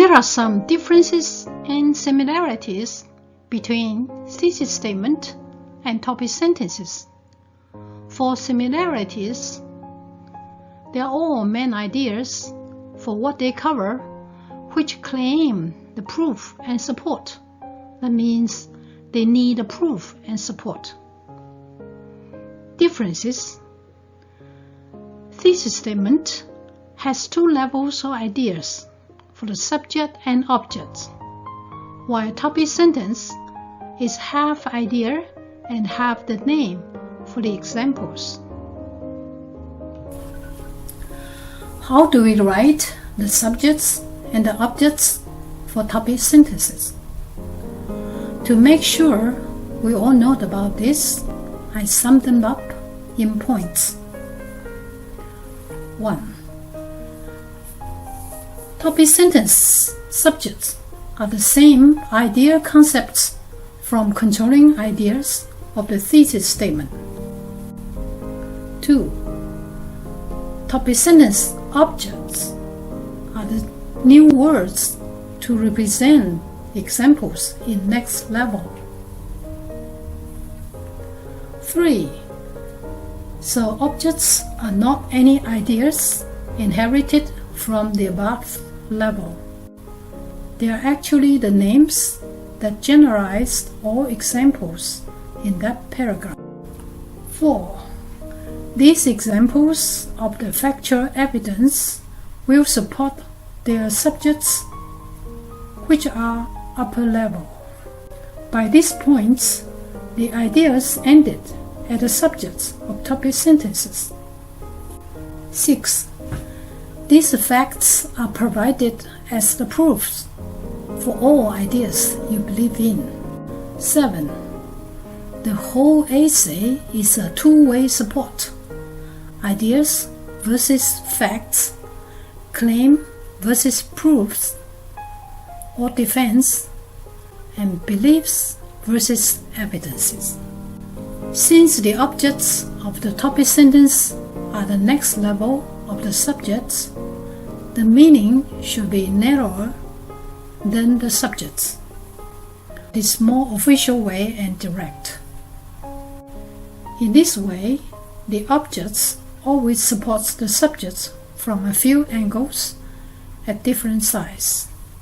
There are some differences and similarities between thesis statement and topic sentences. For similarities, they are all main ideas for what they cover, which claim the proof and support. That means they need a proof and support. Differences. Thesis statement has two levels of ideas for the subject and object, while topic sentence is half idea and half the name for the examples. How do we write the subjects and the objects for topic sentences? To make sure we all know about this, I sum them up in points. 1. Topic sentence subjects are the same idea concepts from controlling ideas of the thesis statement. 2. Topic sentence objects are the new words to represent examples in next level. 3. So objects are not any ideas inherited from the above level. They are actually the names that generalized all examples in that paragraph. 4. These examples of the factual evidence will support their subjects, which are upper level. By these points, the ideas ended at the subjects of topic sentences. 6. These facts are provided as the proofs for all ideas you believe in. 7. The whole essay is a two-way support. Ideas versus facts, claim versus proofs, or defense, and beliefs versus evidences. Since the objects of the topic sentence are the next level of the subjects, the meaning should be narrower than the subjects. This more official way and direct. In this way, the objects always supports the subjects from a few angles at different sizes.